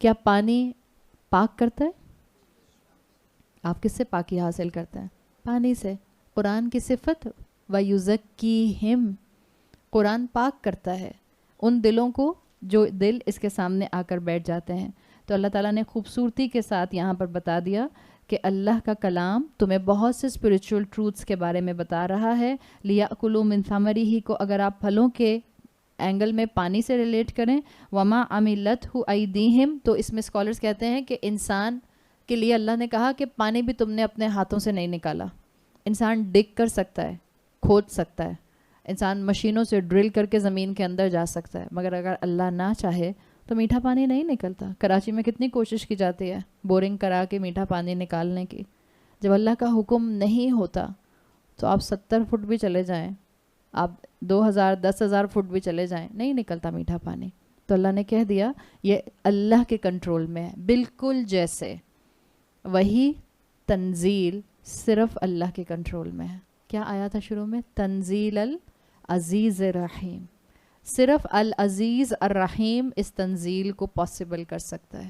کیا پانی پاک کرتا ہے؟ آپ کس سے پاکی حاصل کرتا ہے؟ پانی سے. قرآن کی صفت وَيُزَكِّيهِمْ، قرآن پاک کرتا ہے ان دلوں کو جو دل اس کے سامنے آ کر بیٹھ جاتے ہیں. تو اللہ تعالیٰ نے خوبصورتی کے ساتھ یہاں پر بتا دیا کہ اللہ کا کلام تمہیں بہت سے اسپریچول ٹروتھس کے بارے میں بتا رہا ہے. لِيَأْكُلُوا مِن ثَمَرِهِ کو اگر آپ پھلوں کے اینگل میں پانی سے ریلیٹ کریں، وَمَا عَمِلَتْهُ أَيْدِيهِمْ، تو اس میں اسکالرس کہتے ہیں کہ انسان کے لیے اللہ نے کہا کہ پانی بھی تم نے اپنے ہاتھوں سے نہیں نکالا. انسان ڈگ کر سکتا ہے، کھود سکتا ہے، انسان مشینوں سے ڈرل کر کے زمین کے اندر جا سکتا ہے، مگر اگر اللہ نہ چاہے تو میٹھا پانی نہیں نکلتا. کراچی میں کتنی کوشش کی جاتی ہے بورنگ کرا کے میٹھا پانی نکالنے کی. جب اللہ کا حکم نہیں ہوتا تو آپ 70 فٹ بھی چلے جائیں، آپ 2000 10,000 فٹ بھی چلے جائیں، نہیں نکلتا میٹھا پانی. تو اللہ نے کہہ دیا یہ اللہ کے کنٹرول میں ہے. بالکل جیسے وہی تنزیل صرف اللہ کے کنٹرول میں ہے. کیا آیا تھا شروع میں؟ تنزیل العزیز الرحیم. صرف العزیز الرحیم اس تنزیل کو پاسبل کر سکتا ہے،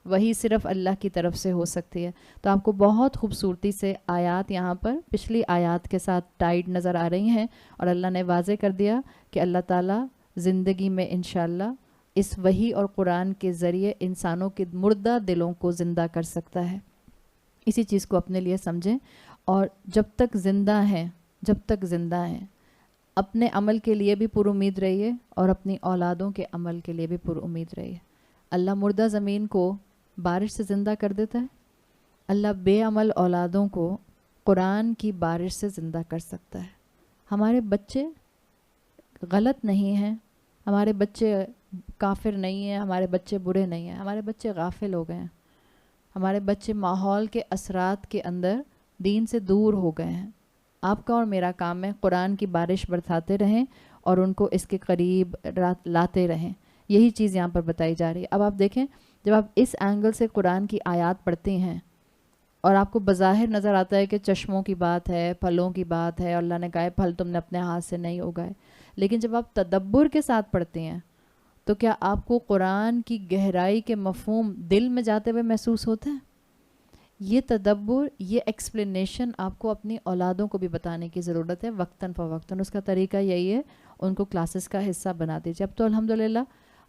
وہی صرف اللہ کی طرف سے ہو سکتی ہے. تو آپ کو بہت خوبصورتی سے آیات یہاں پر پچھلی آیات کے ساتھ ٹائڈ نظر آ رہی ہیں، اور اللہ نے واضح کر دیا کہ اللہ تعالیٰ زندگی میں انشاءاللہ اس وحی اور قرآن کے ذریعے انسانوں کے مردہ دلوں کو زندہ کر سکتا ہے. اسی چیز کو اپنے لیے سمجھیں، اور جب تک زندہ ہیں، جب تک زندہ ہیں اپنے عمل کے لیے بھی پر امید رہیے اور اپنی اولادوں کے عمل کے لیے بھی پر امید رہیے. اللہ مردہ زمین کو بارش سے زندہ کر دیتا ہے، اللہ بے عمل اولادوں کو قرآن کی بارش سے زندہ کر سکتا ہے. ہمارے بچے غلط نہیں ہیں، ہمارے بچے کافر نہیں ہیں، ہمارے بچے برے نہیں ہیں، ہمارے بچے غافل ہو گئے ہیں، ہمارے بچے ماحول کے اثرات کے اندر دین سے دور ہو گئے ہیں. آپ کا اور میرا کام ہے قرآن کی بارش برساتے رہیں اور ان کو اس کے قریب لاتے رہیں. یہی چیز یہاں پر بتائی جا رہی ہے. اب آپ دیکھیں جب آپ اس اینگل سے قرآن کی آیات پڑھتے ہیں اور آپ کو بظاہر نظر آتا ہے کہ چشموں کی بات ہے، پھلوں کی بات ہے، اللہ نے کہا ہے پھل تم نے اپنے ہاتھ سے نہیں اگائے، لیکن جب آپ تدبر کے ساتھ پڑھتے ہیں تو کیا آپ کو قرآن کی گہرائی کے مفہوم دل میں جاتے ہوئے محسوس ہوتے ہیں؟ یہ تدبر، یہ ایکسپلینیشن آپ کو اپنی اولادوں کو بھی بتانے کی ضرورت ہے وقتاً فوقتاً. اس کا طریقہ یہی ہے ان کو کلاسز کا حصہ بنا دیجیے. اب تو الحمدللہ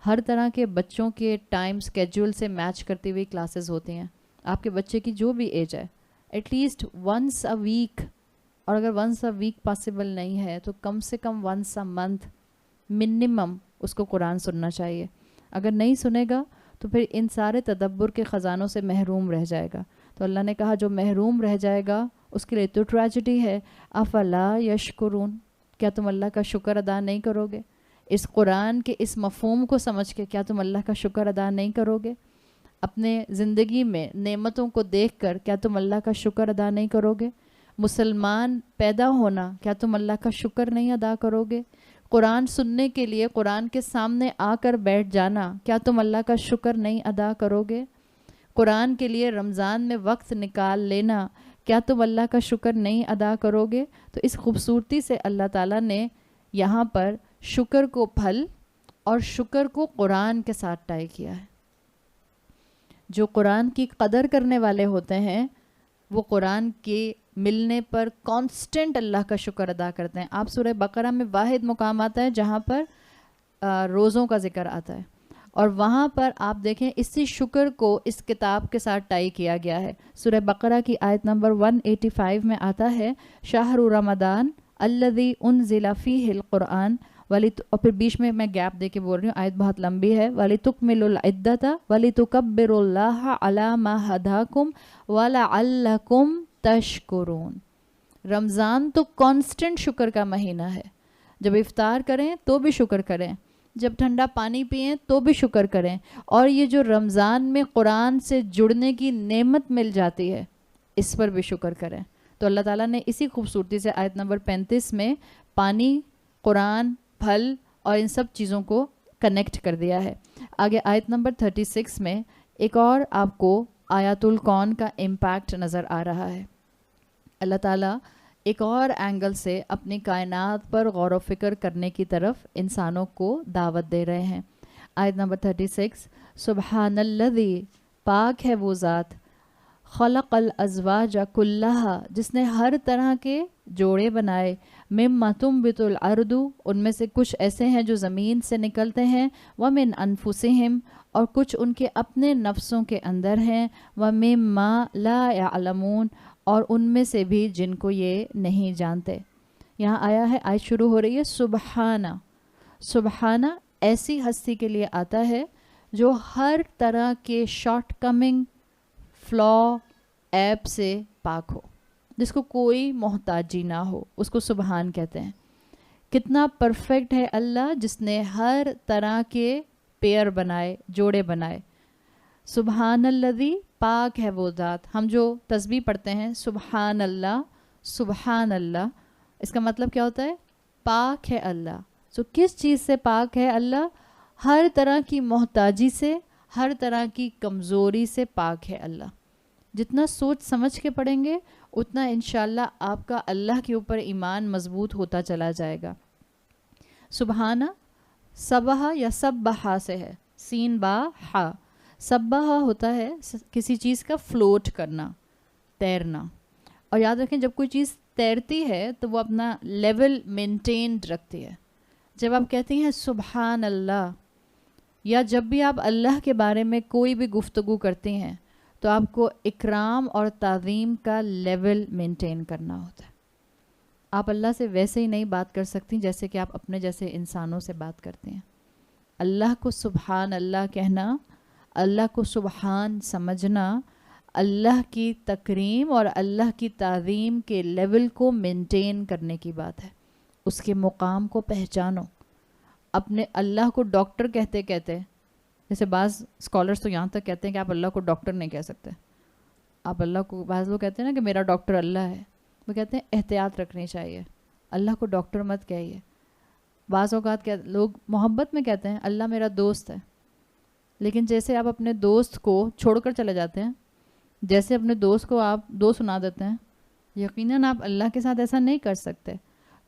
ہر طرح کے بچوں کے ٹائم سکیجول سے میچ کرتی ہوئی کلاسز ہوتی ہیں. آپ کے بچے کی جو بھی ایج ہے at least once a week, اور اگر ونس اے ویک پاسبل نہیں ہے تو کم سے کم ونس اے منتھ منیمم اس کو قرآن سننا چاہیے. اگر نہیں سنے گا تو پھر ان سارے تدبر کے خزانوں سے محروم رہ جائے گا. تو اللہ نے کہا جو محروم رہ جائے گا اس کے لیے تو ٹریجڈی ہے. افلا یشکرون، کیا تم اللہ کا شکر ادا نہیں کرو گے؟ اس قرآن کے اس مفہوم کو سمجھ کے کیا تم اللہ کا شکر ادا نہیں کرو گے؟ اپنے زندگی میں نعمتوں کو دیکھ کر کیا تم اللہ کا شکر ادا نہیں کرو گے؟ مسلمان پیدا ہونا کیا تم اللہ کا شکر نہیں ادا کرو گے؟ قرآن سننے کے لیے قرآن کے سامنے آ کر بیٹھ جانا کیا تم اللہ کا شکر نہیں ادا کرو گے؟ قرآن کے لیے رمضان میں وقت نکال لینا کیا تم اللہ کا شکر نہیں ادا کرو گے؟ تو اس خوبصورتی سے اللہ تعالیٰ نے یہاں پر شکر کو پھل اور شکر کو قرآن کے ساتھ ٹائی کیا ہے. جو قرآن کی قدر کرنے والے ہوتے ہیں وہ قرآن کے ملنے پر کانسٹنٹ اللہ کا شکر ادا کرتے ہیں. آپ سورہ بقرہ میں واحد مقام آتا ہے جہاں پر روزوں کا ذکر آتا ہے، اور وہاں پر آپ دیکھیں اسی شکر کو اس کتاب کے ساتھ ٹائی کیا گیا ہے. سورہ بقرہ کی آیت نمبر 185 میں آتا ہے شہر رمضان الذی انزل فیہ القرآن اور پھر بیچ میں گیپ دے کے بول رہی ہوں، آیت بہت لمبی ہے. وَلِتُكْمِلُوا الْعِدَّةَ وَلِتُكَبِّرُوا اللَّهَ عَلَى مَا هَدَاكُمْ وَلَعَلَّكُمْ تَشْكُرُونَ. رمضان تو کانسٹنٹ شکر کا مہینہ ہے. جب افطار کریں تو بھی شکر کریں، جب ٹھنڈا پانی پئیں تو بھی شکر کریں، اور یہ جو رمضان میں قرآن سے جڑنے کی نعمت مل جاتی ہے اس پر بھی شکر کریں. تو اللہ تعالیٰ نے اسی خوبصورتی سے آیت نمبر 35 میں پانی، قرآن، پھل اور ان سب چیزوں کو کنیکٹ کر دیا ہے. آگے آیت نمبر 36 میں ایک اور آپ کو آیات الکون کا امپیکٹ نظر آ رہا ہے. اللہ تعالیٰ ایک اور اینگل سے اپنی کائنات پر غور و فکر کرنے کی طرف انسانوں کو دعوت دے رہے ہیں. آیت نمبر 36 سبحان الذی پاک ہے وہ ذات خلق الازواج کلہا جس نے ہر طرح کے جوڑے بنائے مما تنبت الارض ان میں سے کچھ ایسے ہیں جو زمین سے نکلتے ہیں ومن انفسہم اور کچھ ان کے اپنے نفسوں کے اندر ہیں ومما لا یعلمون اور ان میں سے بھی جن کو یہ نہیں جانتے. یہاں آیا ہے آیت شروع ہو رہی ہے سبحانہ. سبحانہ ایسی ہستی کے لیے آتا ہے جو ہر طرح کے شارٹ کمنگ فلا ایپ سے پاک ہو, جس کو کوئی محتاجی نہ ہو, اس کو سبحان کہتے ہیں. کتنا پرفیکٹ ہے اللہ جس نے ہر طرح کے پیئر بنائے, جوڑے بنائے. سبحان الذی پاک ہے وہ ذات. ہم جو تسبیح پڑھتے ہیں سبحان اللہ, اس کا مطلب کیا ہوتا ہے؟ پاک ہے اللہ. کس چیز سے پاک ہے اللہ؟ ہر طرح کی محتاجی سے, ہر طرح کی کمزوری سے پاک ہے اللہ. جتنا سوچ سمجھ کے پڑھیں گے اتنا انشاءاللہ آپ کا اللہ کے اوپر ایمان مضبوط ہوتا چلا جائے گا. سبحانہ سبحہ یا سبحہ سے ہے, سین با ہا. سبحہ ہوتا ہے کسی چیز کا فلوٹ کرنا, تیرنا. اور یاد رکھیں جب کوئی چیز تیرتی ہے تو وہ اپنا لیول مینٹینڈ رکھتی ہے. جب آپ کہتے ہیں سبحان اللہ, یا جب بھی آپ اللہ کے بارے میں کوئی بھی گفتگو کرتے ہیں تو آپ کو اکرام اور تعظیم کا لیول مینٹین کرنا ہوتا ہے. آپ اللہ سے ویسے ہی نہیں بات کر سکتی جیسے کہ آپ اپنے جیسے انسانوں سے بات کرتے ہیں. اللہ کو سبحان اللہ کہنا, اللہ کو سبحان سمجھنا, اللہ کی تکریم اور اللہ کی تعظیم کے لیول کو مینٹین کرنے کی بات ہے. اس کے مقام کو پہچانو. اپنے اللہ کو ڈاکٹر کہتے کہتے, جیسے بعض اسکالرس تو یہاں تک کہتے ہیں کہ آپ اللہ کو ڈاکٹر نہیں کہہ سکتے. آپ اللہ کو, بعض لوگ کہتے ہیں نا کہ میرا ڈاکٹر اللہ ہے, وہ کہتے ہیں احتیاط رکھنی چاہیے, اللہ کو ڈاکٹر مت کہیے. بعض اوقات لوگ محبت میں کہتے ہیں اللہ میرا دوست ہے, لیکن جیسے آپ اپنے دوست کو چھوڑ کر چلے جاتے ہیں, جیسے اپنے دوست کو آپ دو سنا دیتے ہیں, یقیناً آپ اللہ کے ساتھ ایسا نہیں کر سکتے.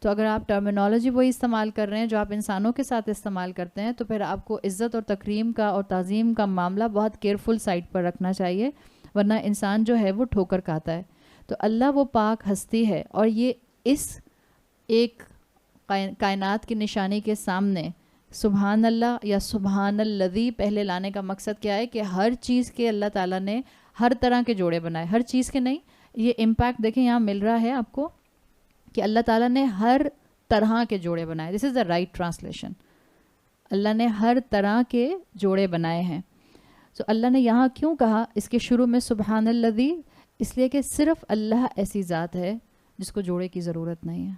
تو اگر آپ ٹرمینالوجی وہی استعمال کر رہے ہیں جو آپ انسانوں کے ساتھ استعمال کرتے ہیں تو پھر آپ کو عزت اور تکریم کا اور تعظیم کا معاملہ بہت کیئرفل سائڈ پر رکھنا چاہیے, ورنہ انسان جو ہے وہ ٹھوکر کھاتا ہے. تو اللہ وہ پاک ہستی ہے, اور یہ اس ایک کائنات کی نشانی کے سامنے سبحان اللہ یا سبحان الذی پہلے لانے کا مقصد کیا ہے کہ ہر چیز کے اللہ تعالیٰ نے ہر طرح کے جوڑے بنائے. ہر چیز کے نہیں, یہ امپیکٹ دیکھیں یہاں مل رہا ہے آپ کو کہ اللہ تعالیٰ نے ہر طرح کے جوڑے بنائے. دس از دا رائٹ ٹرانسلیشن. اللہ نے ہر طرح کے جوڑے بنائے ہیں. تو اللہ نے یہاں کیوں کہا اس کے شروع میں سبحان الذی؟ اس لیے کہ صرف اللہ ایسی ذات ہے جس کو جوڑے کی ضرورت نہیں ہے.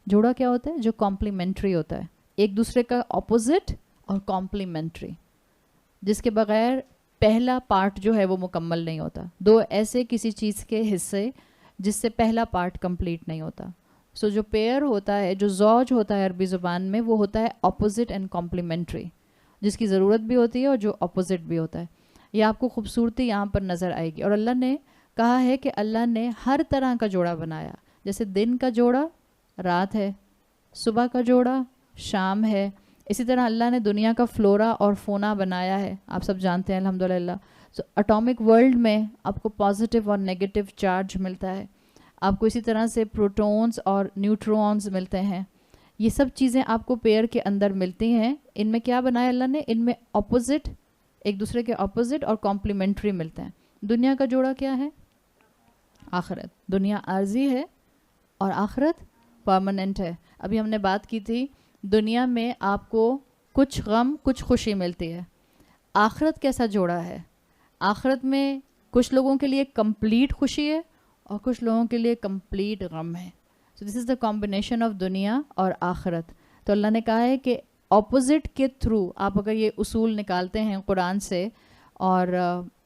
جوڑا کیا ہوتا ہے؟ جو کمپلیمنٹری ہوتا ہے, ایک دوسرے کا اپوزٹ اور کمپلیمنٹری, جس کے بغیر پہلا پارٹ جو ہے وہ مکمل نہیں ہوتا. دو ایسے کسی چیز کے حصے جس سے پہلا پارٹ کمپلیٹ نہیں ہوتا. جو پیئر ہوتا ہے, جو زوج ہوتا ہے عربی زبان میں, وہ ہوتا ہے اپوزٹ اینڈ کمپلیمنٹری, جس کی ضرورت بھی ہوتی ہے اور جو اپوزٹ بھی ہوتا ہے. یہ آپ کو خوبصورتی یہاں پر نظر آئے گی. اور اللہ نے کہا ہے کہ اللہ نے ہر طرح کا جوڑا بنایا. جیسے دن کا جوڑا رات ہے, صبح کا جوڑا شام ہے, اسی طرح اللہ نے دنیا کا فلورا اور فونا بنایا ہے. آپ سب جانتے ہیں الحمدللہ. اٹامک ورلڈ میں آپ کو پازیٹیو اور نیگیٹو چارج ملتا ہے, آپ کو اسی طرح سے پروٹونز اور نیوٹرونز ملتے ہیں. یہ سب چیزیں آپ کو پیئر کے اندر ملتی ہیں. ان میں کیا بنایا اللہ نے؟ ان میں اپوزٹ, ایک دوسرے کے اپوزٹ اور کمپلیمنٹری ملتے ہیں. دنیا کا جوڑا کیا ہے؟ آخرت. دنیا عارضی ہے اور آخرت پرماننٹ ہے. ابھی ہم نے بات کی تھی دنیا میں آپ کو کچھ غم کچھ خوشی ملتی ہے. آخرت کیسا جوڑا ہے؟ آخرت میں کچھ لوگوں کے لیے کمپلیٹ خوشی ہے اور کچھ لوگوں کے لیے کمپلیٹ غم ہے. سو دس از دا کمبینیشن آف دنیا اور آخرت. تو اللہ نے کہا ہے کہ اپوزٹ کے تھرو آپ اگر یہ اصول نکالتے ہیں قرآن سے اور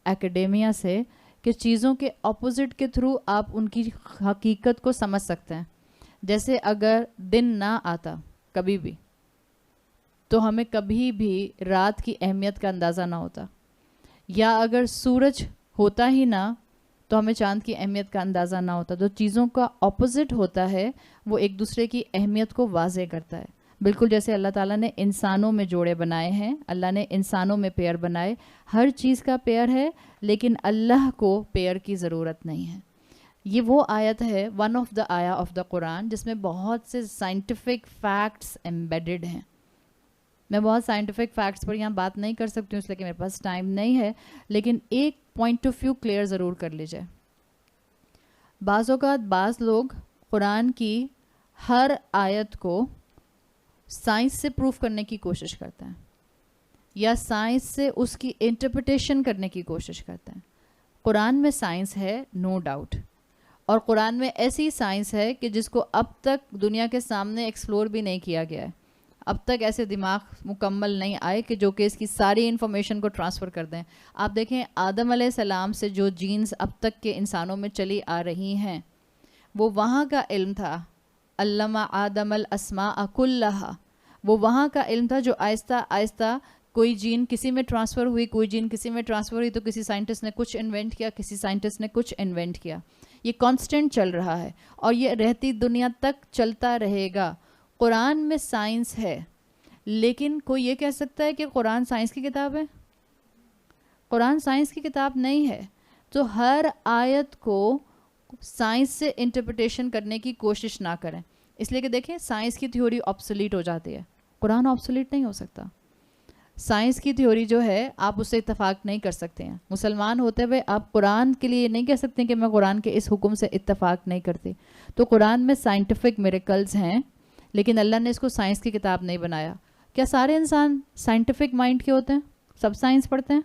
اکیڈیمیا سے کہ چیزوں کے اپوزٹ کے تھرو آپ ان کی حقیقت کو سمجھ سکتے ہیں. جیسے اگر دن نہ آتا کبھی بھی تو ہمیں کبھی بھی رات کی اہمیت کا اندازہ نہ ہوتا, یا اگر سورج ہوتا ہی نہ تو ہمیں چاند کی اہمیت کا اندازہ نہ ہوتا. جو چیزوں کا اپوزٹ ہوتا ہے وہ ایک دوسرے کی اہمیت کو واضح کرتا ہے. بالکل جیسے اللہ تعالیٰ نے انسانوں میں جوڑے بنائے ہیں، اللہ نے انسانوں میں پیئر بنائے، ہر چیز کا پیئر ہے، لیکن اللہ کو پیئر کی ضرورت نہیں ہے. یہ وہ آیت ہے، ون آف دا آیا آف دا قرآن، جس میں بہت سے سائنٹیفک فیکٹس ایمبیڈڈ ہیں. میں بہت سائنٹیفک فیکٹس پر یہاں بات نہیں کر سکتی ہوں اس لیے کہ میرے پاس ٹائم نہیں ہے، لیکن ایک پوائنٹ آف ویو کلیئر ضرور کر لیجئے. بعض اوقات بعض لوگ قرآن کی ہر آیت کو سائنس سے پروف کرنے کی کوشش کرتے ہیں یا سائنس سے اس کی انٹرپریٹیشن کرنے کی کوشش کرتے ہیں. قرآن میں سائنس ہے، نو ڈاؤٹ، اور قرآن میں ایسی سائنس ہے کہ جس کو اب تک دنیا کے سامنے ایکسپلور بھی نہیں کیا گیا ہے. اب تک ایسے دماغ مکمل نہیں آئے کہ جو کہ اس کی ساری انفارمیشن کو ٹرانسفر کر دیں. آپ دیکھیں آدم علیہ السلام سے جو جینز اب تک کے انسانوں میں چلی آ رہی ہیں وہ وہاں کا علم تھا. علمہ آدم الاسماء کلہا، وہ وہاں کا علم تھا جو آہستہ آہستہ کوئی جین کسی میں ٹرانسفر ہوئی، کوئی جین کسی میں ٹرانسفر ہوئی، تو کسی سائنٹسٹ نے کچھ انوینٹ کیا، کسی سائنٹسٹ نے کچھ انوینٹ کیا. یہ کانسٹنٹ چل رہا ہے اور یہ رہتی دنیا تک چلتا رہے گا. قرآن میں سائنس ہے، لیکن کوئی یہ کہہ سکتا ہے کہ قرآن سائنس کی کتاب ہے؟ قرآن سائنس کی کتاب نہیں ہے. تو ہر آیت کو سائنس سے انٹرپریٹیشن کرنے کی کوشش نہ کریں، اس لیے کہ دیکھیں سائنس کی تھیوری آبسولیٹ ہو جاتی ہے، قرآن آبسولیٹ نہیں ہو سکتا. سائنس کی تھیوری جو ہے آپ اس سے اتفاق نہیں کر سکتے ہیں. مسلمان ہوتے ہوئے آپ قرآن کے لیے نہیں کہہ سکتے کہ میں قرآن کے اس حکم سے اتفاق نہیں کرتی. تو قرآن میں سائنٹیفک میریکلز ہیں، لیکن اللہ نے اس کو سائنس کی کتاب نہیں بنایا. کیا سارے انسان سائنٹیفک مائنڈ کے ہوتے ہیں؟ سب سائنس پڑھتے ہیں؟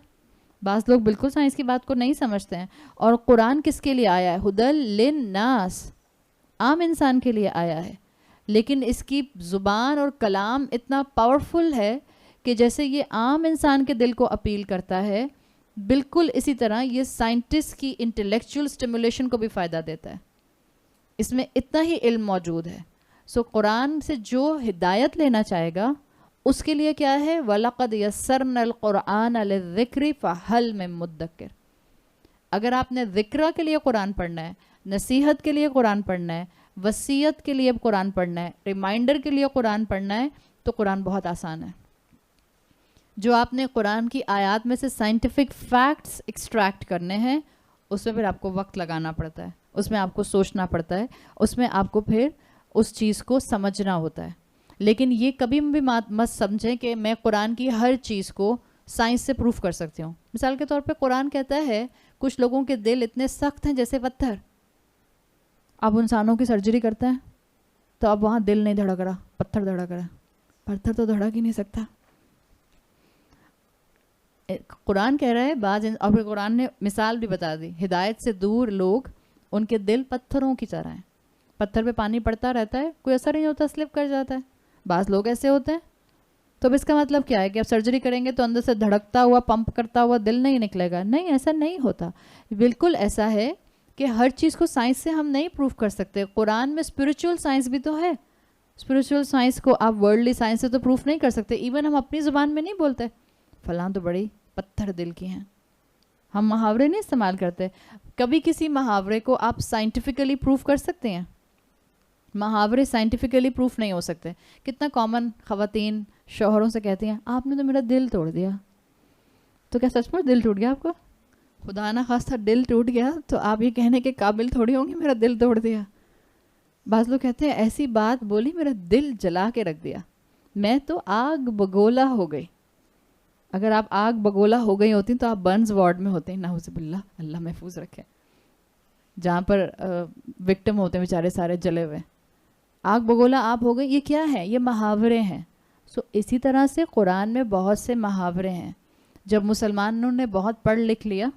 بعض لوگ بالکل سائنس کی بات کو نہیں سمجھتے ہیں. اور قرآن کس کے لیے آیا ہے؟ ہدی للناس، عام انسان کے لیے آیا ہے. لیکن اس کی زبان اور کلام اتنا پاورفل ہے کہ جیسے یہ عام انسان کے دل کو اپیل کرتا ہے، بالکل اسی طرح یہ سائنٹسٹ کی انٹلیکچوئل سٹیمولیشن کو بھی فائدہ دیتا ہے. اس میں اتنا ہی علم موجود ہے. سو قرآن سے جو ہدایت لینا چاہے گا اس کے لیے کیا ہے؟ وَلَقَدْ يَسَّرْنَا الْقُرْآنَ لِلذِّكْرِ فَهَلْ مِن مُدَّكِرٍ. اگر آپ نے ذکرہ کے لیے قرآن پڑھنا ہے، نصیحت کے لیے قرآن پڑھنا ہے، وصیت کے لیے قرآن پڑھنا ہے، ریمائنڈر کے لیے قرآن پڑھنا ہے، تو قرآن بہت آسان ہے. جو آپ نے قرآن کی آیات میں سے سائنٹیفک فیکٹس ایکسٹریکٹ کرنے ہیں، اس میں پھر آپ کو وقت لگانا پڑتا ہے، اس میں آپ کو سوچنا پڑتا ہے، اس میں آپ کو پھر اس چیز کو سمجھنا ہوتا ہے. لیکن یہ کبھی بھی مت سمجھیں کہ میں قرآن کی ہر چیز کو سائنس سے پروف کر سکتی ہوں. مثال کے طور پہ قرآن کہتا ہے کچھ لوگوں کے دل اتنے سخت ہیں جیسے پتھر. آپ انسانوں کی سرجری کرتے ہیں تو اب وہاں دل نہیں دھڑک رہا، پتھر دھڑک رہا. پتھر تو دھڑک ہی نہیں سکتا. قرآن کہہ رہا ہے اور پھر قرآن نے مثال بھی بتا دی، ہدایت سے دور لوگ ان کے دل پتھروں کی طرح ہیں. پتھر پہ پانی پڑتا رہتا ہے، کوئی اثر نہیں ہوتا، سلپ کر جاتا ہے. بعض لوگ ایسے ہوتے ہیں. تو اب اس کا مطلب کیا ہے کہ اب سرجری کریں گے تو اندر سے دھڑکتا ہوا پمپ کرتا ہوا دل نہیں نکلے گا؟ نہیں، ایسا نہیں ہوتا. بالکل ایسا ہے کہ ہر چیز کو سائنس سے ہم نہیں پروف کر سکتے. قرآن میں اسپریچول سائنس بھی تو ہے. اسپریچول سائنس کو آپ ورلڈلی سائنس سے تو پروف نہیں کر سکتے. ایون ہم اپنی زبان میں نہیں بولتے فلاں تو بڑی پتھر دل کی ہیں. ہم محاورے نہیں استعمال کرتے. کبھی کسی محاورے کو آپ سائنٹیفکلی پروف کر سکتے ہیں؟ محاورے سائنٹیفکلی پروف نہیں ہو سکتے. کتنا کامن خواتین شوہروں سے کہتی ہیں آپ نے تو میرا دل توڑ دیا. تو کیا سچ میں دل ٹوٹ گیا آپ کا؟ خدا نہ خواستہ دل ٹوٹ گیا تو آپ یہ کہنے کے قابل تھوڑی ہوں گے میرا دل توڑ دیا. بعض لوگ کہتے ہیں ایسی بات بولی میرا دل جلا کے رکھ دیا، میں تو آگ بگولا ہو گئی. اگر آپ آگ بگولا ہو گئی ہوتی تو آپ برنز وارڈ میں ہوتے ہیں، نعوذ باللہ، اللہ محفوظ رکھے، جہاں پر وکٹم ہوتے ہیں بیچارے سارے جلے ہوئے. آگ بگولا آپ ہو گئی. یہ کیا ہے؟ یہ محاورے ہیں. سو اسی طرح سے قرآن میں بہت سے محاورے ہیں. جب مسلمانوں نے بہت پڑھ لکھ لیا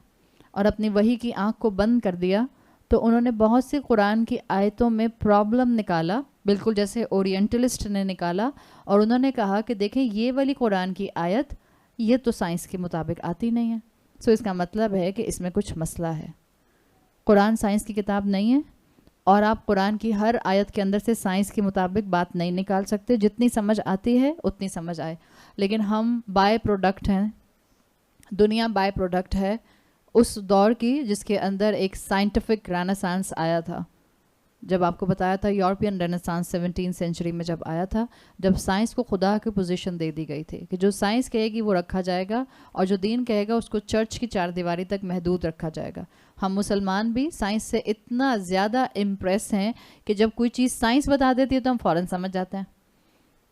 اور اپنی وحی کی آنکھ کو بند کر دیا تو انہوں نے بہت سی قرآن کی آیتوں میں پرابلم نکالا، بالکل جیسے اورینٹلسٹ نے نکالا، اور انہوں نے کہا کہ دیکھیں یہ والی قرآن کی آیت یہ تو سائنس کے مطابق آتی نہیں ہے. سو اس کا مطلب ہے کہ اس میں کچھ مسئلہ ہے. قرآن سائنس کی کتاب نہیں ہے اور آپ قرآن کی ہر آیت کے اندر سے سائنس کے مطابق بات نہیں نکال سکتے. جتنی سمجھ آتی ہے اتنی سمجھ آئے. لیکن ہم بائی پروڈکٹ ہیں، دنیا بائی پروڈکٹ ہے اس دور کی جس کے اندر ایک سائنٹیفک رینیسانس آیا تھا. جب آپ کو بتایا تھا یورپین رینیسانس 17 سینچری میں جب آیا تھا، جب سائنس کو خدا کی پوزیشن دے دی گئی تھی کہ جو سائنس کہے گی وہ رکھا جائے گا، اور جو دین کہے گا اس کو چرچ کی 4 دیواری تک محدود رکھا جائے گا. ہم مسلمان بھی سائنس سے اتنا زیادہ امپریس ہیں کہ جب کوئی چیز سائنس بتا دیتی ہے تو ہم فوراً سمجھ جاتے ہیں.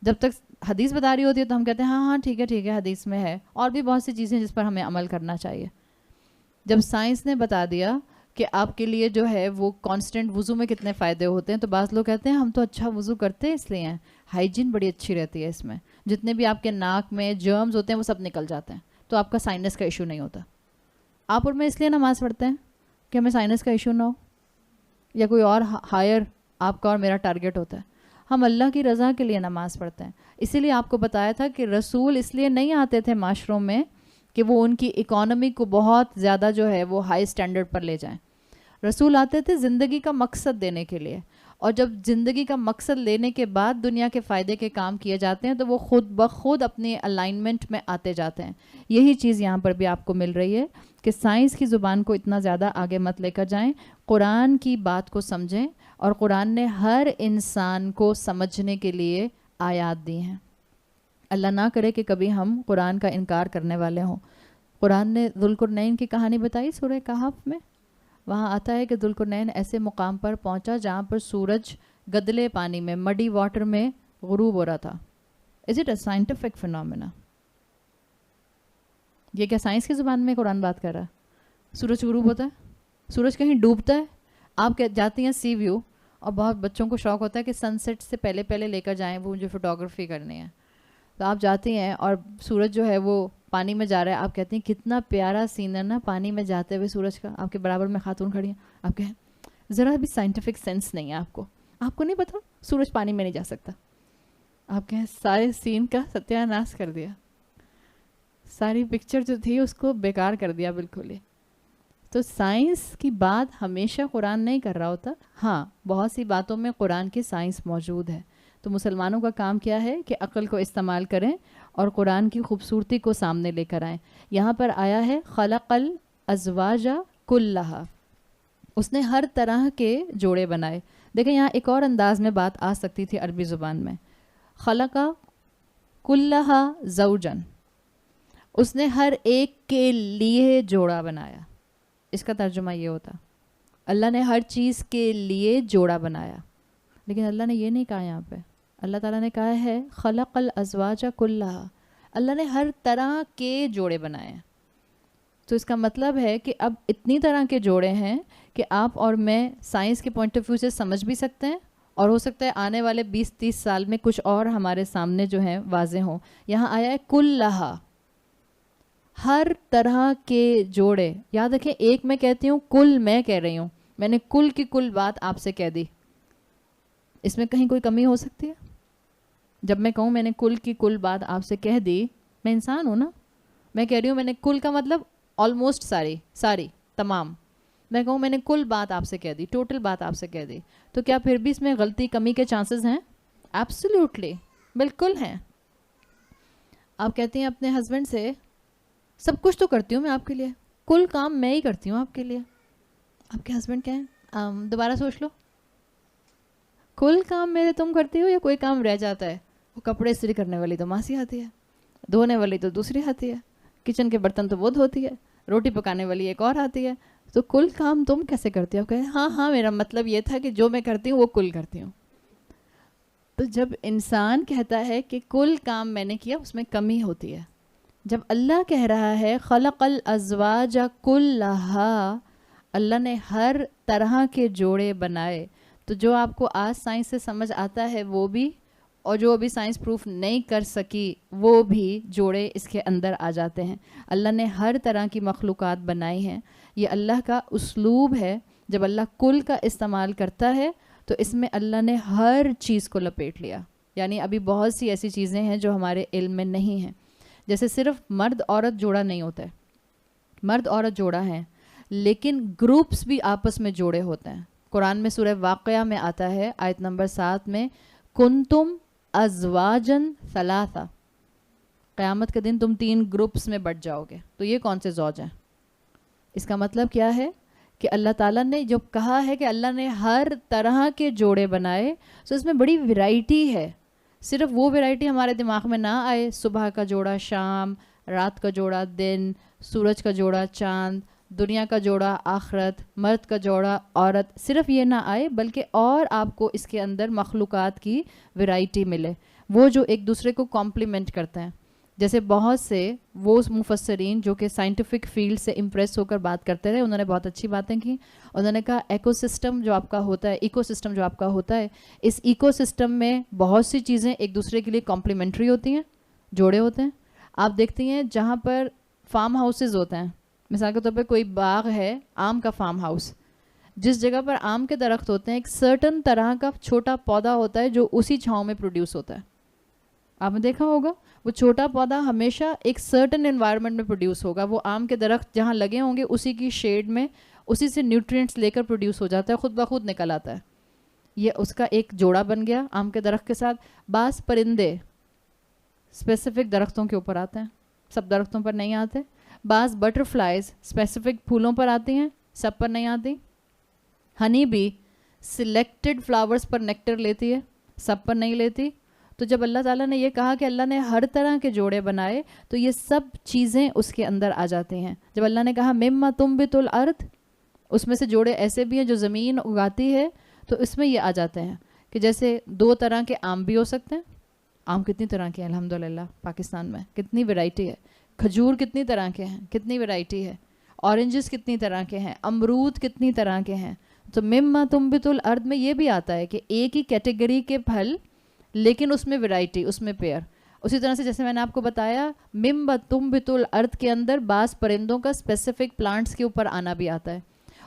جب تک حدیث بتا رہی ہوتی ہے تو ہم کہتے ہیں ہاں ٹھیک ہے حدیث میں ہے، اور بھی بہت سی چیزیں جس پر ہمیں عمل کرنا چاہیے. جب سائنس نے بتا دیا کہ آپ کے لیے جو ہے وہ کانسٹنٹ وضو میں کتنے فائدے ہوتے ہیں، تو بعض لوگ کہتے ہیں ہم تو اچھا وضو کرتے ہیں اس لیے ہیں، ہائیجین بڑی اچھی رہتی ہے اس میں، جتنے بھی آپ کے ناک میں جرمز ہوتے ہیں وہ سب نکل جاتے ہیں، تو آپ کا سائنس کا ایشو نہیں ہوتا. آپ اور میں اس لیے نماز پڑھتے ہیں کہ ہمیں سائنس کا ایشو نہ ہو، یا کوئی اور ہائر آپ کا اور میرا ٹارگٹ ہوتا ہے. ہم اللہ کی رضا کے لیے نماز پڑھتے ہیں. اسی لیے آپ کو بتایا تھا کہ رسول اس لیے نہیں آتے تھے معاشروں میں کہ وہ ان کی اکانومی کو بہت زیادہ جو ہے وہ ہائی سٹینڈرڈ پر لے جائیں. رسول آتے تھے زندگی کا مقصد دینے کے لیے، اور جب زندگی کا مقصد لینے کے بعد دنیا کے فائدے کے کام کیے جاتے ہیں تو وہ خود بخود اپنے الائنمنٹ میں آتے جاتے ہیں. یہی چیز یہاں پر بھی آپ کو مل رہی ہے کہ سائنس کی زبان کو اتنا زیادہ آگے مت لے کر جائیں، قرآن کی بات کو سمجھیں، اور قرآن نے ہر انسان کو سمجھنے کے لیے آیات دی ہیں. اللہ نہ کرے کہ کبھی ہم قرآن کا انکار کرنے والے ہوں. قرآن نے ذوالقرنین کی کہانی بتائی سورہ کہف میں. وہاں آتا ہے کہ ذوالقرنین ایسے مقام پر پہنچا جہاں پر سورج گدلے پانی میں مڈی واٹر میں غروب ہو رہا تھا. Is it a scientific phenomena? یہ کیا سائنس کی زبان میں قرآن بات کر رہا ہے؟ سورج غروب ہوتا ہے، سورج کہیں ڈوبتا ہے، آپ جاتی ہیں سی ویو، اور بہت بچوں کو شوق ہوتا ہے کہ سن سیٹ سے پہلے لے کر جائیں، وہ مجھے فوٹوگرافی کرنی ہے. تو آپ جاتی ہیں اور سورج جو ہے وہ پانی میں جا رہا ہے، آپ کہتے ہیں کتنا پیارا سین ہے نا پانی میں جاتے ہوئے سورج کا. آپ کے برابر میں خاتون کھڑی ہیں، آپ کہیں ذرا بھی سائنٹیفک سینس نہیں ہے آپ کو نہیں پتا سورج پانی میں نہیں جا سکتا. آپ کہیں سارے سین کا ستیہ ناش کر دیا، ساری پکچر جو تھی اس کو بیکار کر دیا بالکل ہی. تو سائنس کی بات ہمیشہ قرآن نہیں کر رہا ہوتا. ہاں بہت سی باتوں میں قرآن کی سائنس موجود ہے. تو مسلمانوں کا کام کیا ہے کہ عقل کو استعمال کریں اور قرآن کی خوبصورتی کو سامنے لے کر آئیں. یہاں پر آیا ہے خلق الازواج کلھا، اس نے ہر طرح کے جوڑے بنائے. دیکھیں یہاں ایک اور انداز میں بات آ سکتی تھی عربی زبان میں. خلق کلھا زوجن، اس نے ہر ایک کے لیے جوڑا بنایا. اس کا ترجمہ یہ ہوتا اللہ نے ہر چیز کے لیے جوڑا بنایا. لیکن اللہ نے یہ نہیں کہا یہاں پہ. اللہ تعالیٰ نے کہا ہے خلق الازواج کلھا، اللہ نے ہر طرح کے جوڑے بنائے ہیں. تو اس کا مطلب ہے کہ اب اتنی طرح کے جوڑے ہیں کہ آپ اور میں سائنس کے پوائنٹ آف ویو سے سمجھ بھی سکتے ہیں، اور ہو سکتا ہے آنے والے 20-30 سال میں کچھ اور ہمارے سامنے جو ہیں واضح ہوں. یہاں آیا ہے کلھا، ہر طرح کے جوڑے. یاد رکھیں ایک میں کہتی ہوں، کل میں کہہ رہی ہوں، میں نے کل کی کل بات آپ سے کہہ دی. اس میں کہیں کوئی کمی ہو سکتی ہے؟ جب میں کہوں میں نے کل کی کل بات آپ سے کہہ دی، میں انسان ہوں نا، میں کہہ رہی ہوں میں نے کل کا مطلب آلموسٹ ساری تمام. میں کہوں میں نے کل بات آپ سے کہہ دی، ٹوٹل بات آپ سے کہہ دی، تو کیا پھر بھی اس میں غلطی کمی کے چانسز ہیں؟ ایبسلیوٹلی بالکل ہیں. آپ کہتی ہیں اپنے ہسبینڈ سے سب کچھ تو کرتی ہوں میں آپ کے لیے، کل کام میں ہی کرتی ہوں آپ کے لیے. آپ کے ہسبینڈ کہیں دوبارہ سوچ لو، کل کام میرے تم کرتی ہو یا کوئی کام رہ جاتا ہے؟ وہ کپڑے استری کرنے والی تو ماسی آتی ہے، دھونے والی تو دوسری آتی ہے، کچن کے برتن تو وہ دھوتی ہے، روٹی پکانے والی ایک اور آتی ہے، تو کل کام تم کیسے کرتی ہو؟ کہ ہاں میرا مطلب یہ تھا کہ جو میں کرتی ہوں وہ کل کرتی ہوں. تو جب انسان کہتا ہے کہ کل کام میں نے کیا، اس میں کمی ہوتی ہے. جب اللہ کہہ رہا ہے خلق الازواج کلھا، اللہ نے ہر طرح کے جوڑے بنائے، تو جو آپ کو آج سائنس سے سمجھ آتا ہے وہ بھی، اور جو ابھی سائنس پروف نہیں کر سکی وہ بھی جوڑے اس کے اندر آ جاتے ہیں. اللہ نے ہر طرح کی مخلوقات بنائی ہیں. یہ اللہ کا اسلوب ہے. جب اللہ کل کا استعمال کرتا ہے تو اس میں اللہ نے ہر چیز کو لپیٹ لیا. یعنی ابھی بہت سی ایسی چیزیں ہیں جو ہمارے علم میں نہیں ہیں. جیسے صرف مرد عورت جوڑا نہیں ہوتا ہے، مرد عورت جوڑا ہیں، لیکن گروپس بھی آپس میں جوڑے ہوتے ہیں. قرآن میں سورہ واقعہ میں آتا ہے آیت نمبر 7 میں کنتم ازواجن ثلاثہ، قیامت کے دن تم 3 گروپس میں بٹ جاؤ گے. تو یہ کون سے زوج ہیں؟ اس کا مطلب کیا ہے کہ اللہ تعالیٰ نے جو کہا ہے کہ اللہ نے ہر طرح کے جوڑے بنائے، تو اس میں بڑی ویرائٹی ہے. صرف وہ ویرائٹی ہمارے دماغ میں نہ آئے، صبح کا جوڑا شام، رات کا جوڑا دن، سورج کا جوڑا چاند، دنیا کا جوڑا آخرت، مرد کا جوڑا عورت، صرف یہ نہ آئے بلکہ اور آپ کو اس کے اندر مخلوقات کی ویرائٹی ملے، وہ جو ایک دوسرے کو کمپلیمنٹ کرتے ہیں. جیسے بہت سے وہ مفسرین جو کہ سائنٹیفک فیلڈ سے امپریس ہو کر بات کرتے رہے، انہوں نے بہت اچھی باتیں کی. انہوں نے کہا ایکو سسٹم جو آپ کا ہوتا ہے، ایکو سسٹم جو آپ کا ہوتا ہے، اس ایکو سسٹم میں بہت سی چیزیں ایک دوسرے کے لیے کمپلیمنٹری ہوتی ہیں، جوڑے ہوتے ہیں. آپ دیکھتی ہیں جہاں پر فارم ہاؤسز ہوتے ہیں، مثال کے طور پہ کوئی باغ ہے آم کا فارم ہاؤس، جس جگہ پر آم کے درخت ہوتے ہیں ایک سرٹن طرح کا چھوٹا پودا ہوتا ہے جو اسی چھاؤں میں پروڈیوس ہوتا ہے. آپ نے دیکھا ہوگا وہ چھوٹا پودا ہمیشہ ایک سرٹن انوائرمنٹ میں پروڈیوس ہوگا. وہ آم کے درخت جہاں لگے ہوں گے اسی کی شیڈ میں اسی سے نیوٹرینٹس لے کر پروڈیوس ہو جاتا ہے، خود بخود نکل آتا ہے. یہ اس کا ایک جوڑا بن گیا آم کے درخت کے ساتھ. بعض پرندے اسپیسیفک درختوں کے اوپر آتے ہیں، سب درختوں پر نہیں آتے. بعض بٹر فلائز اسپیسیفک پھولوں پر آتی ہیں، سب پر نہیں آتی. ہنی بھی سلیکٹڈ فلاورز پر نیکٹر لیتی ہے، سب پر نہیں لیتی. تو جب اللہ تعالیٰ نے یہ کہا کہ اللہ نے ہر طرح کے جوڑے بنائے تو یہ سب چیزیں اس کے اندر آ جاتی ہیں. جب اللہ نے کہا مما تنبت الارض، اس میں سے جوڑے ایسے بھی ہیں جو زمین اگاتی ہے، تو اس میں یہ آ جاتے ہیں کہ جیسے 2 طرح کے آم بھی ہو سکتے ہیں. آم کتنی طرح کے ہیں الحمدللہ پاکستان میں، کتنی ویرائٹی ہے. کھجور کتنی طرح کے ہیں، کتنی ویرائٹی ہے. اورنجز کتنی طرح کے ہیں، امرود کتنی طرح کے ہیں. تو مما تنبت الارض میں یہ بھی آتا ہے کہ ایک ہی کیٹیگری کے پھل لیکن اس میں ویرائٹی، اس میں پیئر. اسی طرح سے جیسے میں نے آپ کو بتایا مما تنبت الارض کے اندر بعض پرندوں کا اسپیسیفک پلانٹس کے اوپر آنا بھی آتا ہے،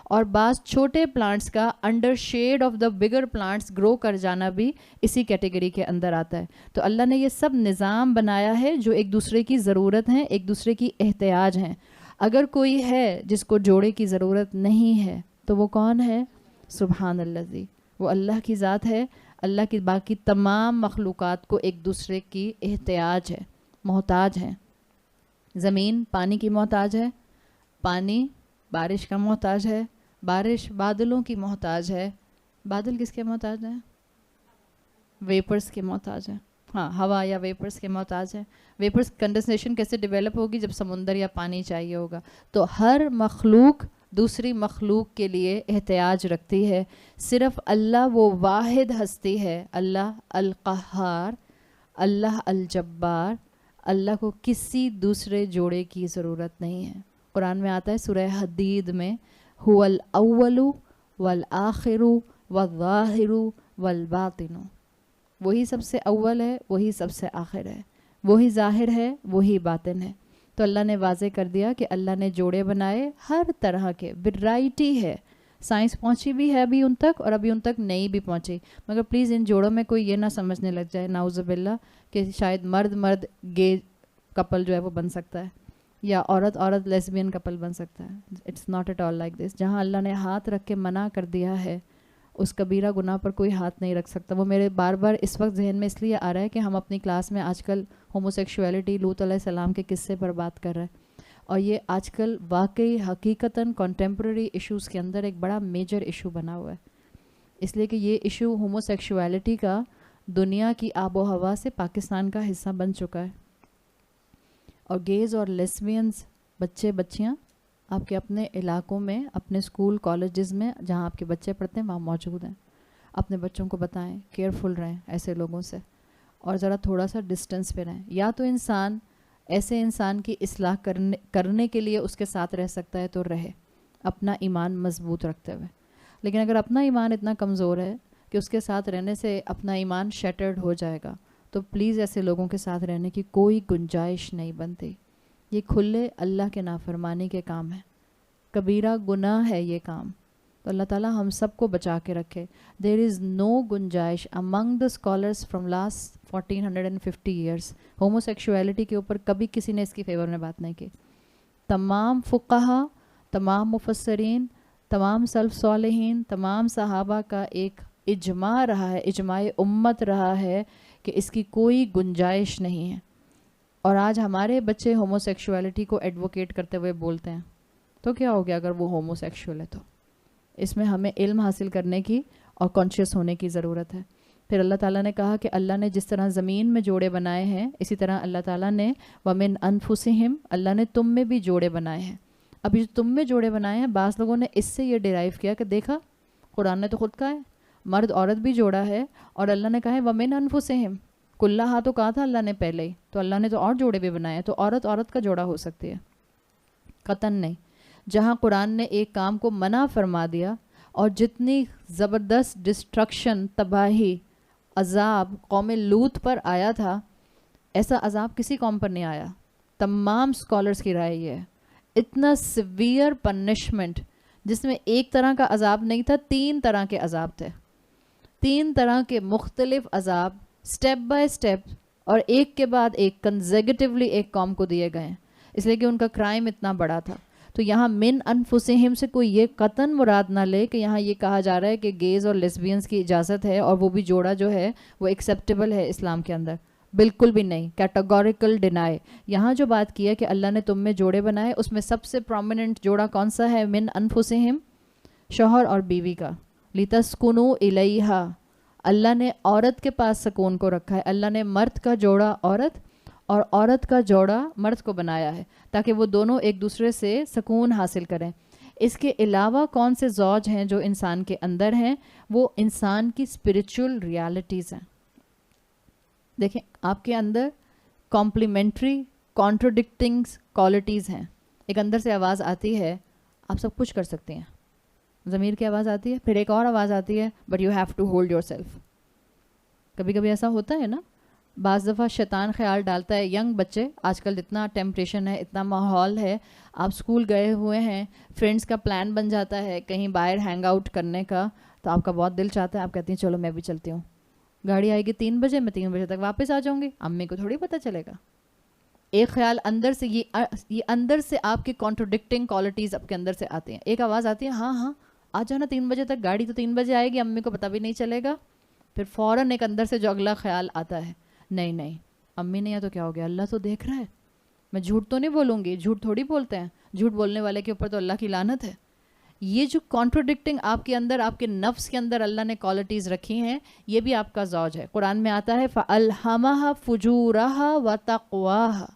اور بعض چھوٹے پلانٹس کا under shade of the bigger plants grow کر جانا بھی اسی کیٹیگری کے اندر آتا ہے. تو اللہ نے یہ سب نظام بنایا ہے جو ایک دوسرے کی ضرورت ہیں، ایک دوسرے کی احتیاج ہیں. اگر کوئی ہے جس کو جوڑے کی ضرورت نہیں ہے تو وہ کون ہے؟ سبحان اللہ، وہ اللہ کی ذات ہے. اللہ کی باقی تمام مخلوقات کو ایک دوسرے کی احتیاج ہے، محتاج ہیں. زمین پانی کی محتاج ہے، پانی بارش کا محتاج ہے، بارش بادلوں کی محتاج ہے. بادل کس کے محتاج ہیں؟ ویپرز کے محتاج ہیں. ہاں، ہوا یا ویپرز کے محتاج ہیں. ویپرز کنڈنسیشن کیسے ڈیولپ ہوگی؟ جب سمندر یا پانی چاہیے ہوگا. تو ہر مخلوق دوسری مخلوق کے لیے احتیاج رکھتی ہے. صرف اللہ وہ واحد ہستی ہے، اللہ القہار، اللہ الجبار، اللہ کو کسی دوسرے جوڑے کی ضرورت نہیں ہے. قرآن میں آتا ہے سورہ حدید میں هو الاول والآخر والظاہر والباطن، وہی سب سے اول ہے، وہی سب سے آخر ہے، وہی ظاہر ہے، وہی باطن ہے. تو اللہ نے واضح کر دیا کہ اللہ نے جوڑے بنائے ہر طرح کے، ویرائٹی ہے. سائنس پہنچی بھی ہے ابھی ان تک، اور ابھی ان تک نہیں بھی پہنچی. مگر پلیز ان جوڑوں میں کوئی یہ نہ سمجھنے لگ جائے نعوذ باللہ کہ شاید مرد گے کپل جو ہے وہ بن سکتا ہے، یا عورت لیسبین کپل بن سکتا ہے. It's not at all like this. جہاں اللہ نے ہاتھ رکھ کے منع کر دیا ہے اس کبیرہ گناہ پر کوئی ہاتھ نہیں رکھ سکتا. وہ میرے بار بار اس وقت ذہن میں اس لیے آ رہا ہے کہ ہم اپنی کلاس میں آج کل ہوموسیکشولیٹی، لوط علیہ السلام کے قصے پر بات کر رہے ہیں، اور یہ آج کل واقعی حقیقتاً کنٹمپریری ایشوز کے اندر ایک بڑا میجر ایشو بنا ہوا ہے. اس لیے کہ یہ ایشو ہوموسیکشولیٹی کا دنیا کی آب و ہوا سے پاکستان کا حصہ بن چکا ہے. اور گیز اور لیسبینز بچے بچیاں آپ کے اپنے علاقوں میں، اپنے اسکول کالجز میں جہاں آپ کے بچے پڑھتے ہیں وہاں موجود ہیں. اپنے بچوں کو بتائیں، کیئرفل رہیں ایسے لوگوں سے، اور ذرا تھوڑا سا ڈسٹنس پہ رہیں. یا تو انسان ایسے انسان کی اصلاح کرنے کے لیے اس کے ساتھ رہ سکتا ہے تو رہے اپنا ایمان مضبوط رکھتے ہوئے. لیکن اگر اپنا ایمان اتنا کمزور ہے کہ اس کے ساتھ رہنے سے اپنا ایمان شیٹرڈ ہو جائے گا تو پلیز ایسے لوگوں کے ساتھ رہنے کی کوئی گنجائش نہیں بنتی. یہ کھلے اللہ کے نافرمانی کے کام ہے، کبیرہ گناہ ہے یہ کام. تو اللہ تعالیٰ ہم سب کو بچا کے رکھے. دیر از نو گنجائش among the scholars from last 1450 years homosexuality کے اوپر کبھی کسی نے اس کی فیور میں بات نہیں کی. تمام فقہا، تمام مفسرین، تمام سلف صالحین، تمام صحابہ کا ایک اجماع رہا ہے، اجماع امت رہا ہے کہ اس کی کوئی گنجائش نہیں ہے. اور آج ہمارے بچے ہوموسیکشولیٹی کو ایڈوکیٹ کرتے ہوئے بولتے ہیں تو کیا ہو گیا اگر وہ ہوموسیکشول ہے تو اس میں ہمیں علم حاصل کرنے کی اور کانشیس ہونے کی ضرورت ہے. پھر اللہ تعالیٰ نے کہا کہ اللہ نے جس طرح زمین میں جوڑے بنائے ہیں اسی طرح اللہ تعالیٰ نے وَمِنْ أَنفُسِهِمْ اللہ نے تم میں بھی جوڑے بنائے ہیں. اب جو تم میں جوڑے بنائے ہیں بعض لوگوں نے اس سے یہ ڈیرائیو کیا کہ دیکھا قرآن نے تو خود کہا ہے مرد عورت بھی جوڑا ہے, اور اللہ نے کہا ہے وَمِنْ أَنفُسِهِمْ کلھا تو کہا تھا اللہ نے پہلے ہی, تو اللہ نے تو اور جوڑے بھی بنائے ہیں, تو عورت عورت کا جوڑا ہو سکتی ہے. قطن نہیں. جہاں قرآن نے ایک کام کو منع فرما دیا اور جتنی زبردست ڈسٹرکشن تباہی عذاب قوم لوط پر آیا تھا ایسا عذاب کسی قوم پر نہیں آیا. تمام سکالرز کی رائے یہ ہے اتنا سیویئر پنشمنٹ جس میں ایک طرح کا عذاب نہیں تھا, 3 طرح کے عذاب تھے, 3 طرح کے مختلف عذاب سٹیپ بائی سٹیپ اور ایک کے بعد ایک کنزیکٹیولی ایک قوم کو دیے گئے ہیں, اس لیے کہ ان کا کرائم اتنا بڑا تھا. تو یہاں من انفسہم سے کوئی یہ قطن مراد نہ لے کہ یہاں یہ کہا جا رہا ہے کہ گیز اور لیسبینز کی اجازت ہے اور وہ بھی جوڑا جو ہے وہ ایکسیپٹیبل ہے اسلام کے اندر, بالکل بھی نہیں. Categorical deny. یہاں جو بات کی ہے کہ اللہ نے تم میں جوڑے بنائے اس میں سب سے پرومیننٹ جوڑا کون سا ہے؟ من انفسہم, شوہر اور بیوی کا. لتسکنوا الیہا اللہ نے عورت کے پاس سکون کو رکھا ہے. اللہ نے مرد کا جوڑا عورت اور عورت کا جوڑا مرد کو بنایا ہے تاکہ وہ دونوں ایک دوسرے سے سکون حاصل کریں. اس کے علاوہ کون سے زوج ہیں جو انسان کے اندر ہیں؟ وہ انسان کی اسپرچول ریالٹیز ہیں. دیکھیں آپ کے اندر کمپلیمنٹری کانٹرڈکٹنگ کوالٹیز ہیں. ایک اندر سے آواز آتی ہے آپ سب کچھ کر سکتے ہیں, ضمیر کی آواز آتی ہے, پھر ایک اور آواز آتی ہے but you have to hold yourself. کبھی کبھی ایسا ہوتا ہے نا, بعض دفعہ شیطان خیال ڈالتا ہے. ینگ بچے آج کل اتنا ٹیمپٹیشن ہے, اتنا ماحول ہے, آپ اسکول گئے ہوئے ہیں, فرینڈس کا پلان بن جاتا ہے کہیں باہر ہینگ آؤٹ کرنے کا, تو آپ کا بہت دل چاہتا ہے, آپ کہتی ہیں چلو میں بھی چلتی ہوں, گاڑی آئے گی 3 بجے, میں 3 بجے تک واپس آ جاؤں گی, امی کو تھوڑی پتہ چلے گا. ایک خیال اندر سے یہ اندر سے آپ کی کانٹرڈکٹنگ کوالٹیز آپ کے اندر سے آتی ہیں. ایک آواز آتی ہے ہاں ہاں آ جاؤ نا 3 بجے تک, گاڑی تو 3 بجے آئے گی, امی کو پتہ بھی نہیں چلے گا. پھر فوراً ایک اندر سے جو اگلا خیال آتا ہے نہیں نہیں امی نہیں ہے تو کیا ہو گیا, اللہ تو دیکھ رہا ہے, میں جھوٹ تو نہیں بولوں گی. جھوٹ تھوڑی بولتے ہیں, جھوٹ بولنے والے کے اوپر تو اللہ کی لعنت ہے. یہ جو کانٹرڈکٹنگ آپ کے اندر آپ کے نفس کے اندر اللہ نے کوالٹیز رکھی ہیں یہ بھی آپ کا زوج ہے. قرآن میں آتا ہے فَأَلْهَمَهَا فُجُورَهَا وَتَقْوَاهَا,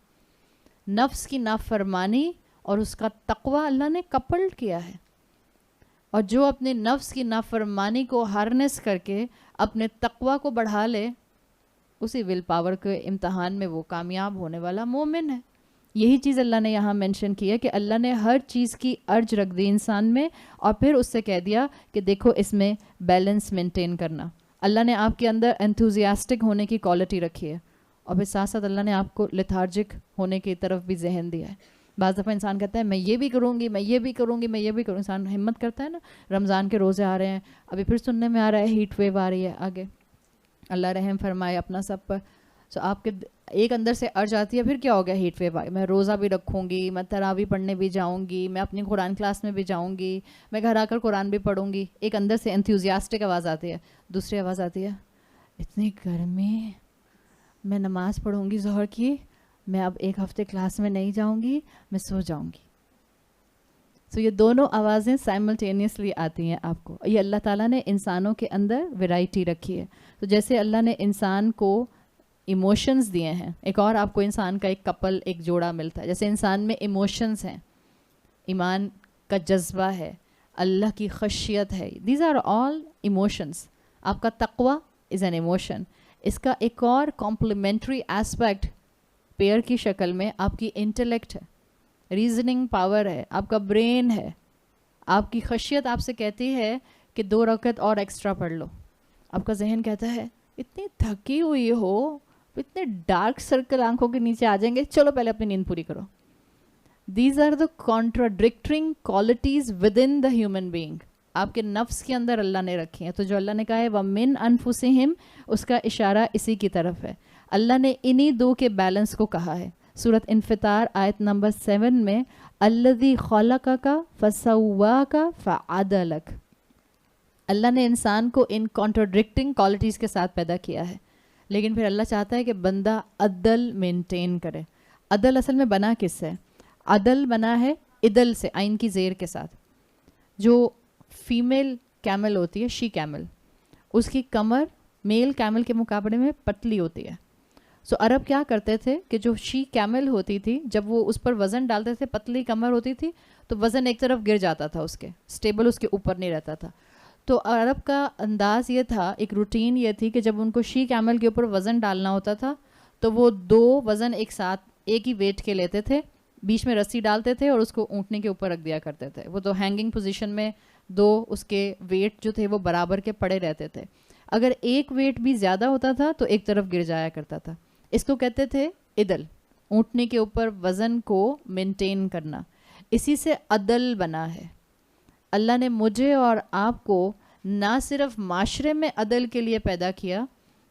نفس کی نافرمانی اور اس کا تقوی اللہ نے کپلڈ کیا ہے. اور جو اپنے نفس کی نافرمانی کو ہارنس کر کے اپنے تقوی کو بڑھا لے اسی ول پاور کے امتحان میں وہ کامیاب ہونے والا مومن ہے. یہی چیز اللہ نے یہاں مینشن کی ہے کہ اللہ نے ہر چیز کی ارج رکھ دی انسان میں اور پھر اس سے کہہ دیا کہ دیکھو اس میں بیلنس مینٹین کرنا. اللہ نے آپ کے اندر انتھوزیاسٹک ہونے کی کوالٹی رکھی ہے اور پھر ساتھ ساتھ اللہ نے آپ کو لیتھارجک ہونے کی طرف بھی ذہن دیا ہے. بعض دفعہ انسان کہتا ہے میں یہ بھی کروں گی, میں یہ بھی کروں گی, میں یہ بھی کروں. انسان ہمت کرتا ہے نا, رمضان کے روزے آ رہے ہیں, ابھی پھر سننے میں آ رہا ہے ہیٹ ویو آ رہی ہے آگے, اللہ رحم فرمائے اپنا سب پر. سو آپ کے ایک اندر سے ارج آتی ہے پھر کیا ہو گیا ہیٹ ویو آئے, میں روزہ بھی رکھوں گی, میں تراویح پڑھنے بھی جاؤں گی, میں اپنی قرآن کلاس میں بھی جاؤں گی, میں گھر آ کر قرآن بھی پڑھوں گی. ایک اندر سے انتھوزیاسٹک آواز آتی ہے. دوسری آواز آتی ہے اتنی گرمی, میں نماز پڑھوں گی ظہر کی, میں اب 1 ہفتے کلاس میں نہیں جاؤں گی, میں سو جاؤں گی. سو یہ دونوں آوازیں سائملٹینیسلی آتی ہیں آپ کو. یہ اللہ تعالیٰ نے انسانوں کے اندر ویرائٹی رکھی ہے. تو جیسے اللہ نے انسان کو ایموشنز دیے ہیں, ایک اور آپ کو انسان کا ایک کپل ایک جوڑا ملتا ہے. جیسے انسان میں ایموشنز ہیں, ایمان کا جذبہ ہے, اللہ کی خشیت ہے, دیز آر آل ایموشنز. آپ کا تقوی از این ایموشن. اس کا ایک اور کمپلیمنٹری ایسپیکٹ پیئر کی شکل میں آپ کی انٹلیکٹ ہے, ریزننگ پاور ہے, آپ کا برین ہے. آپ کی خشیت آپ سے کہتی ہے کہ 2 رکعت اور ایکسٹرا پڑھ لو. آپ کا ذہن کہتا ہے اتنی تھکی ہوئی ہو, اتنے ڈارک سرکل آنکھوں کے نیچے آ جائیں گے, چلو پہلے اپنی نیند پوری کرو. These are the contradicting qualities within the human being. آپ کے نفس کے اندر اللہ نے رکھی ہیں. تو جو اللہ نے کہا ہے وَمِنْ أَنفُسِهِمْ, اس کا اشارہ اسی کی طرف ہے. اللہ نے انہی 2 کے بیلنس کو کہا ہے. سورۃ انفطار آیت نمبر 7 میں الَّذِي خَلَقَكَ فَسَوَّاكَ فَعَدَلَكَ. اللہ نے انسان کو ان کانٹرڈکٹنگ کوالٹیز کے ساتھ پیدا کیا ہے, لیکن پھر اللہ چاہتا ہے کہ بندہ عدل مینٹین کرے. عدل اصل میں بنا کس سے؟ عدل بنا ہے عدل سے, عین کی زیر کے ساتھ. جو فیمیل کیمل ہوتی ہے شی کیمل, اس کی کمر میل کیمل کے مقابلے میں پتلی ہوتی ہے. سو عرب کیا کرتے تھے کہ جو شی کیمل ہوتی تھی جب وہ اس پر وزن ڈالتے تھے, پتلی کمر ہوتی تھی تو وزن ایک طرف گر جاتا تھا, اس کے اسٹیبل اس کے اوپر نہیں رہتا تھا. تو عرب کا انداز یہ تھا, ایک روٹین یہ تھی کہ جب ان کو شی کیمل کے اوپر وزن ڈالنا ہوتا تھا تو وہ 2 وزن ایک ساتھ ایک ہی ویٹ کے لیتے تھے, بیچ میں رسی ڈالتے تھے اور اس کو اونٹنے کے اوپر رکھ دیا کرتے تھے. وہ تو ہینگنگ پوزیشن میں 2 اس کے ویٹ جو تھے وہ برابر کے پڑے رہتے تھے. اگر ایک ویٹ بھی زیادہ ہوتا تھا تو ایک طرف گر جایا کرتا تھا. اس کو کہتے تھے عدل, اونٹنے کے اوپر وزن کو مینٹین کرنا. اسی سے عدل بنا ہے. اللہ نے مجھے اور آپ کو نہ صرف معاشرے میں عدل کے لیے پیدا کیا,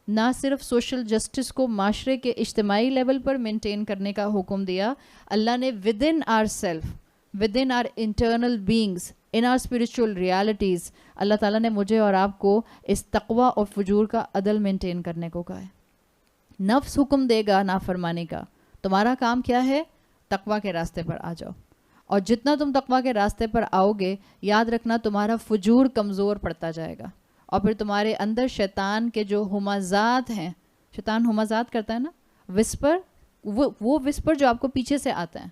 نہ صرف سوشل جسٹس کو معاشرے کے اجتماعی لیول پر مینٹین کرنے کا حکم دیا, اللہ نے within our self, within our internal beings, in our spiritual realities, اللہ تعالیٰ نے مجھے اور آپ کو اس تقوی اور فجور کا عدل مینٹین کرنے کو کہا ہے. نفس حکم دے گا نافرمانی کا, تمہارا کام کیا ہے؟ تقوی کے راستے پر آ جاؤ. اور جتنا تم تقوی کے راستے پر آؤ گے, یاد رکھنا تمہارا فجور کمزور پڑتا جائے گا. اور پھر تمہارے اندر شیطان کے جو ہمزات ہیں, شیطان ہمزات کرتا ہے نا, وسپر, وہ وسپر جو آپ کو پیچھے سے آتے ہیں,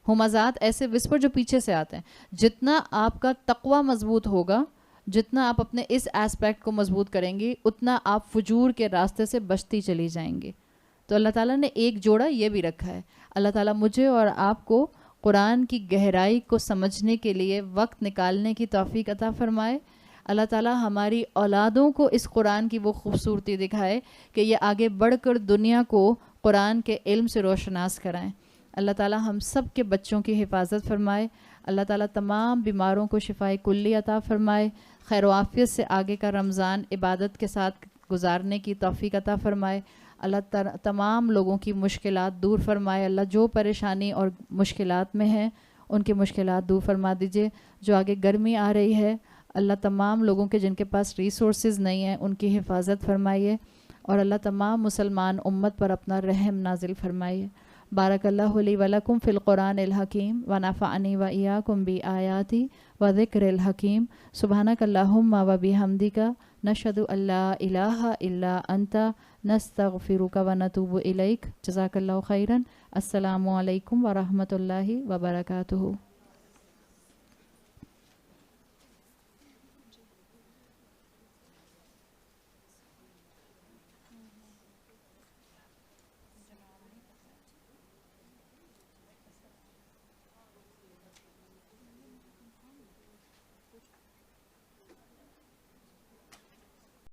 ہمزات ایسے وسپر جو پیچھے سے آتے ہیں. جتنا آپ کا تقوی مضبوط ہوگا, جتنا آپ اپنے اس ایسپیکٹ کو مضبوط کریں گے, اتنا آپ فجور کے راستے سے بچتی چلی جائیں گے. تو اللہ تعالیٰ نے ایک جوڑا یہ بھی رکھا ہے. اللہ تعالیٰ مجھے اور آپ کو قرآن کی گہرائی کو سمجھنے کے لیے وقت نکالنے کی توفیق عطا فرمائے. اللہ تعالیٰ ہماری اولادوں کو اس قرآن کی وہ خوبصورتی دکھائے کہ یہ آگے بڑھ کر دنیا کو قرآن کے علم سے روشناس کرائیں. اللہ تعالیٰ ہم سب کے بچوں کی حفاظت فرمائے. اللہ تعالیٰ تمام بیماروں کو شفائے کلی عطا فرمائے. خیر و عافیت سے آگے کا رمضان عبادت کے ساتھ گزارنے کی توفیق عطا فرمائے. اللہ تمام لوگوں کی مشکلات دور فرمائے. اللہ جو پریشانی اور مشکلات میں ہیں ان کی مشکلات دور فرما دیجئے. جو آگے گرمی آ رہی ہے, اللہ تمام لوگوں کے جن کے پاس ریسورسز نہیں ہیں ان کی حفاظت فرمائیے. اور اللہ تمام مسلمان امت پر اپنا رحم نازل فرمائیے. بارک اللہ لی ولکم فی القرآن الحکیم ونفعنی وإیاکم بآیاتی وذکر الحکیم. سبحانک اللہم وبحمدک نشہد ان لا الہ الا انت نستغفرک ونتوب الیک. جزاک اللہ خیرا. السلام علیکم ورحمۃ اللہ وبرکاتہ.